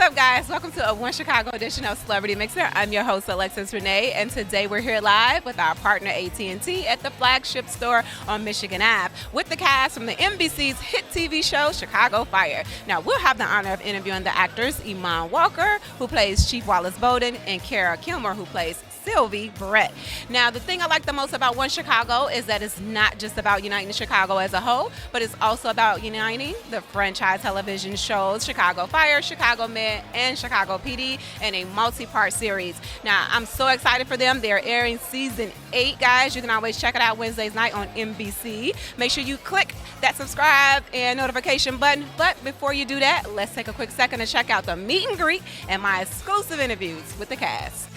up, guys? Welcome to a OneChicago edition of Celebrity Myxer. I'm your host, Alexis Renee, and today we're here live with our partner AT&T at the flagship store on Michigan Ave with the cast from the NBC's hit TV show Chicago Fire. Now, we'll have the honor of interviewing the actors Eamonn Walker, who plays Chief Wallace Boden, and Killmer, who plays Sylvie Brett. Now, the thing I like the most about OneChicago is that it's not just about uniting Chicago as a whole, but it's also about uniting the franchise television shows Chicago Fire, Chicago Med, and Chicago PD in a multi-part series. Now, I'm so excited for them. They're airing season 8, guys. You can always check it out Wednesdays night on NBC. Make sure you click that subscribe and notification button. But before you do that, let's take a quick second to check out the meet and greet and my exclusive interviews with the cast.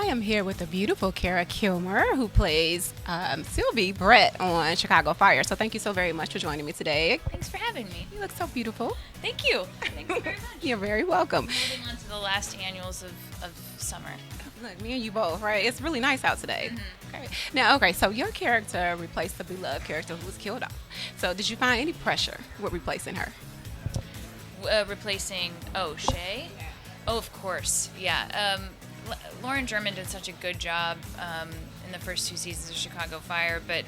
I'm here with the beautiful Killmer, who plays Sylvie Brett on Chicago Fire. So thank you so very much for joining me today. Thanks for having me. You look so beautiful. Thank you. Thanks very much. You're very welcome. Moving on to the last annuals of summer. Look, me and you both, right? It's really nice out today. Mm-hmm. Okay. Now, okay, so your character replaced the beloved character who was killed off. So did you find any pressure with replacing her? Replacing, Shay? Oh, of course, yeah. Lauren German did such a good job in the first 2 seasons of Chicago Fire, but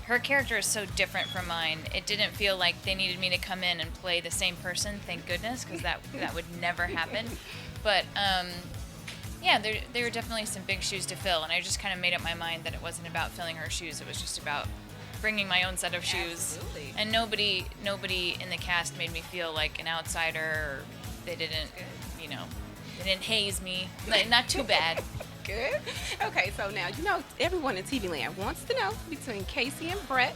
her character is so different from mine. It didn't feel like they needed me to come in and play the same person, thank goodness, because that would never happen. But yeah, there were definitely some big shoes to fill, and I just kind of made up my mind that it wasn't about filling her shoes. It was just about bringing my own set of shoes. Absolutely. And nobody in the cast made me feel like an outsider, or they didn't, they didn't haze me. Not too bad. Good. Okay, so now, everyone in TV land wants to know between Casey and Brett,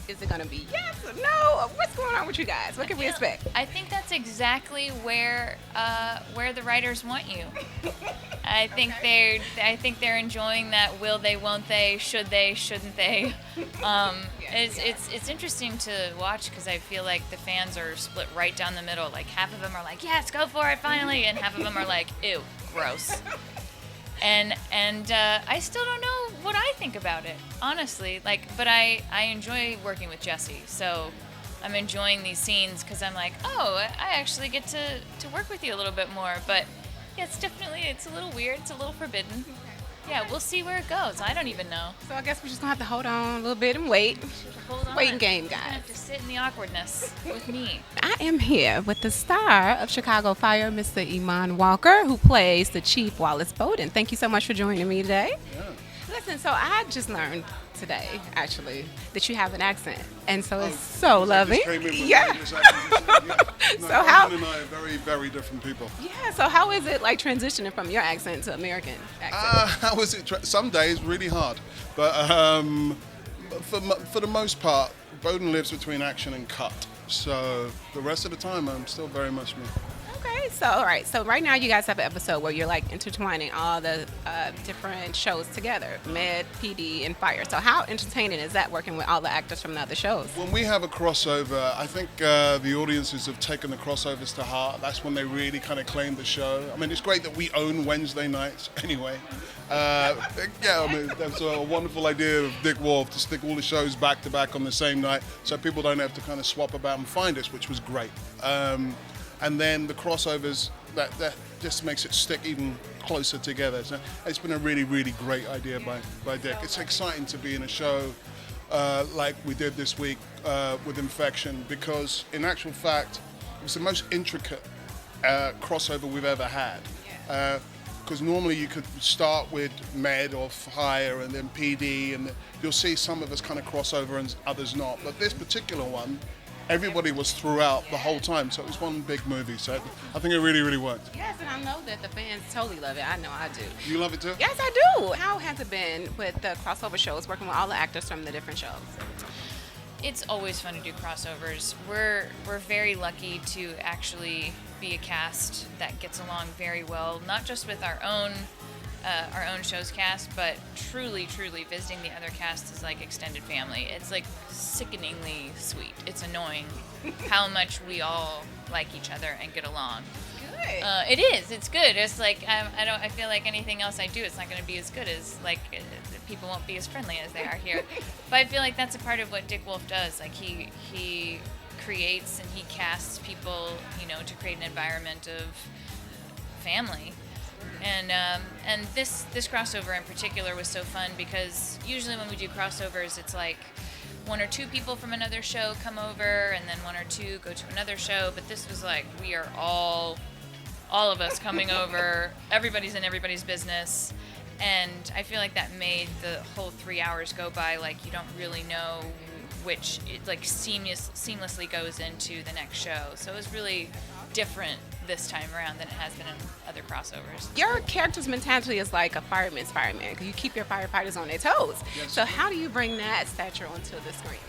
is it going to be yes or no? What's going on with you guys? What can we expect? I think that's exactly where the writers want you. I think they're enjoying that will they, won't they, should they, shouldn't they. It's interesting to watch because I feel like the fans are split right down the middle. Like half of them are like, yes, go for it, finally, and half of them are like, ew, gross. And I still don't know what I think about it, honestly. But I enjoy working with Jesse, so I'm enjoying these scenes because I'm like, I actually get to work with you a little bit more. But yeah, it's a little weird, it's a little forbidden. Yeah, we'll see where it goes. I don't even know. So I guess we're just going to have to hold on a little bit and wait. Hold on. Waiting game, You're guys. gonna have to sit in the awkwardness with me. I am here with the star of Chicago Fire, Mr. Eamonn Walker, who plays the Chief Wallace Boden. Thank you so much for joining me today. Yeah. Listen, so I just learned today, actually, that you have an accent, and so it's so lovely. Yeah. No, So how? Boden and I are very, very different people. Yeah. So how is it like transitioning from your accent to American accent? How was it? Some days really hard, but for the most part, Boden lives between action and cut. So the rest of the time, I'm still very much me. Okay, so all right. So right now you guys have an episode where you're like intertwining all the different shows together, Med, PD, and Fire. So how entertaining is that working with all the actors from the other shows? When we have a crossover, I think the audiences have taken the crossovers to heart. That's when they really kind of claim the show. I mean, it's great that we own Wednesday nights anyway. Yeah, I mean, that's a wonderful idea of Dick Wolf to stick all the shows back to back on the same night so people don't have to kind of swap about and find us, which was great. And then the crossovers, that just makes it stick even closer together. So it's been a really, really great idea by Dick. It's exciting to be in a show like we did this week with Infection, because in actual fact, it was the most intricate crossover we've ever had. Because normally you could start with Med or Fire and then PD, and you'll see some of us kind of crossover and others not. But this particular one, everybody was throughout the whole time, so it was one big movie. So I think it really, really worked. Yes, and I know that the fans totally love it. I know I do. You love it too? Yes, I do. How has it been with the crossover shows, working with all the actors from the different shows? It's always fun to do crossovers. We're very lucky to actually be a cast that gets along very well, not just with our own our own show's cast, but truly visiting the other cast is like extended family. It's like sickeningly sweet. It's annoying how much we all like each other and get along. Good. It is. It's good. It's like I feel like anything else I do, it's not going to be as good as like people won't be as friendly as they are here. But I feel like that's a part of what Dick Wolf does. Like he creates and he casts people, you know, to create an environment of family. And this crossover in particular was so fun because usually when we do crossovers, it's like one or two people from another show come over, and then one or two go to another show. But this was like we are all of us coming over. Everybody's in everybody's business, and I feel like that made the whole 3 hours go by like you don't really know which it like seamlessly goes into the next show. So it was really different this time around than it has been in other crossovers. Your character's mentality is like a fireman's fireman because you keep your firefighters on their toes. Yes. So how do you bring that stature onto the screen?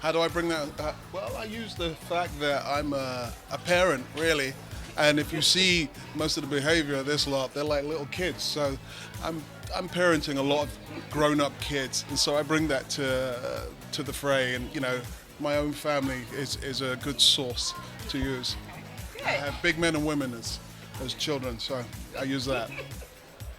How do I bring that? Well, I use the fact that I'm a parent, really. And if you see most of the behavior of this lot, they're like little kids. So I'm parenting a lot of grown-up kids, and so I bring that to the fray. And you know, my own family is a good source to use. I have big men and women as children, so I use that.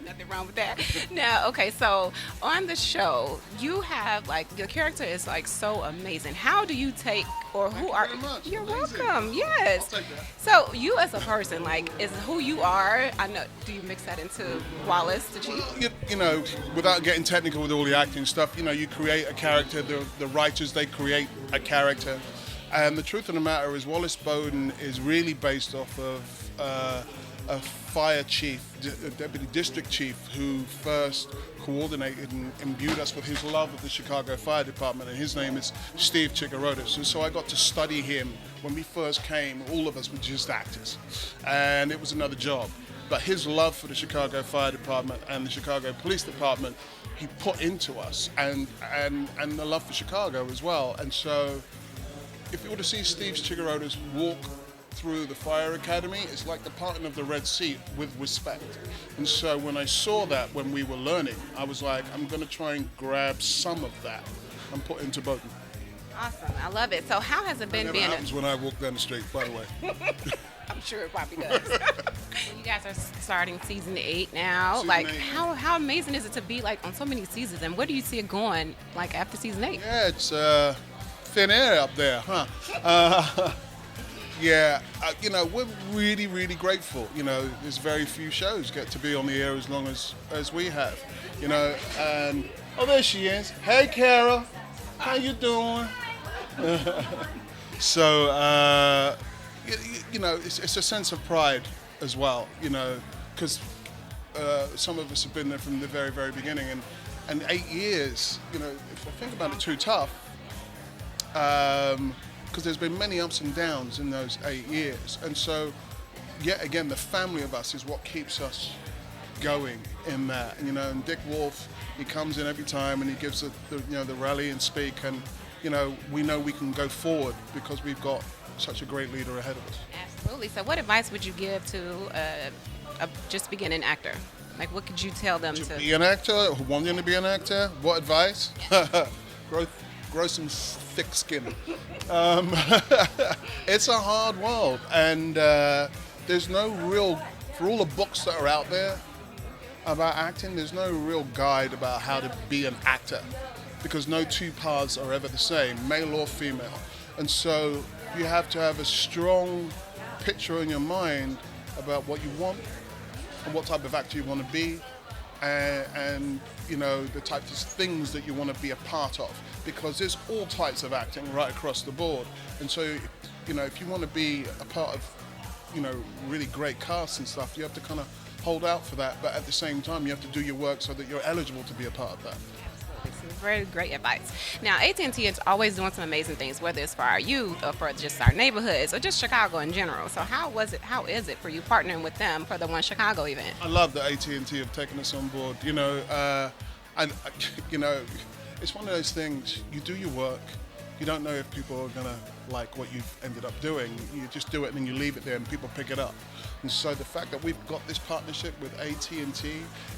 Nothing wrong with that. Now, okay, so on the show, you have like your character is like so amazing. How do you take or who are? Thank you very much. You're Amazing. welcome. Yes. I'll take that. So you as a person, like, is who you are. I know. Do you mix that into Wallace, the chief? You know, without getting technical with all the acting stuff, you know, you create a character. The writers, they create a character. And the truth of the matter is Wallace Boden is really based off of a fire chief, a deputy district chief, who first coordinated and imbued us with his love of the Chicago Fire Department, and his name is Steve Chikarotis. And so I got to study him. When we first came, all of us were just actors, and it was another job. But his love for the Chicago Fire Department and the Chicago Police Department, he put into us, and the love for Chicago as well. And so if you were to see Steve Chikarotis walk through the fire academy, it's like the parting of the Red Sea with respect. And so when I saw that when we were learning, I was like, I'm going to try and grab some of that and put into Boden. Awesome. I love it. So how has it been That being never happens when I walk down the street, by the way. I'm sure it probably does. You guys are starting season 8 now. Season like 8. how amazing is it to be like on so many seasons, and where do you see it going like after season 8? Yeah, it's thin air up there, huh? Yeah, you know, we're really, really grateful. You know, there's very few shows get to be on the air as long as we have. You know, and oh, there she is. Hey, Kara, how you doing? So, you know, it's a sense of pride as well. You know, because some of us have been there from the very, very beginning, and 8 years. You know, if I think about it, too tough. Because there's been many ups and downs in those 8 years. And so, yet again, the family of us is what keeps us going in that. And, you know, and Dick Wolf, he comes in every time and he gives the rally and speak. And, you know we can go forward because we've got such a great leader ahead of us. Absolutely. So what advice would you give to a just beginning actor? Like, what could you tell them to be an actor, wanting to be an actor? What advice? Grow some thick skin. It's a hard world, and there's no real, for all the books that are out there about acting, there's no real guide about how to be an actor, because no two paths are ever the same, male or female. And so you have to have a strong picture in your mind about what you want and what type of actor you want to be, and you know, the types of things that you want to be a part of, because there's all types of acting right across the board. And so, you know, if you want to be a part of, you know, really great casts and stuff, you have to kind of hold out for that, but at the same time you have to do your work so that you're eligible to be a part of that. Some very great advice. Now, AT&T is always doing some amazing things, whether it's for our youth or for just our neighborhoods or just Chicago in general. So how is it for you partnering with them for the OneChicago event? I love that AT&T have taken us on board. You know, you know, it's one of those things, you do your work, you don't know if people are going to like what you've ended up doing. You just do it and then you leave it there and people pick it up. And so the fact that we've got this partnership with AT&T,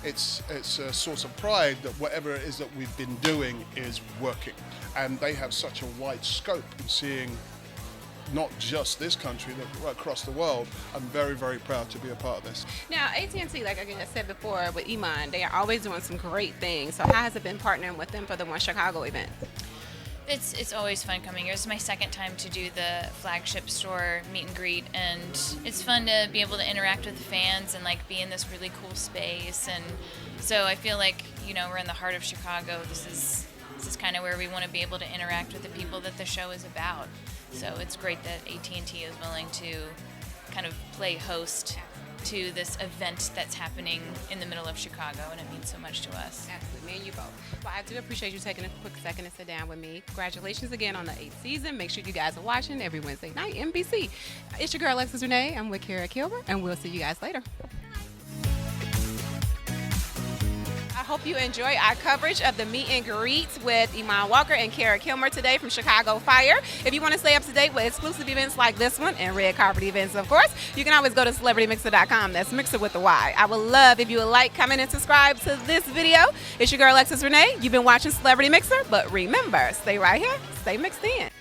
it's a source of pride that whatever it is that we've been doing is working. And they have such a wide scope in seeing not just this country, but right across the world. I'm very, very proud to be a part of this. Now, AT&T, like I said before with Eamonn, they are always doing some great things. So how has it been partnering with them for the OneChicago event? It's always fun coming here. This is my second time to do the flagship store meet and greet, and it's fun to be able to interact with the fans and like be in this really cool space. And so I feel like, you know, we're in the heart of Chicago. This is kind of where we want to be able to interact with the people that the show is about. So it's great that AT&T is willing to kind of play host to this event that's happening in the middle of Chicago, and it means so much to us. Absolutely, me and you both. Well, I do appreciate you taking a quick second to sit down with me. Congratulations again on the 8th season. Make sure you guys are watching every Wednesday night, NBC. It's your girl, Alexis Renee. I'm with Killmer, and we'll see you guys later. I hope you enjoy our coverage of the meet and greet with Eamonn Walker and Killmer today from Chicago Fire. If you want to stay up to date with exclusive events like this one and red carpet events, of course, you can always go to CelebrityMyxer.com. That's Myxer with a Y. I would love if you would like, comment, and subscribe to this video. It's your girl, Alexis Renee. You've been watching Celebrity Myxer, but remember, stay right here, stay mixed in.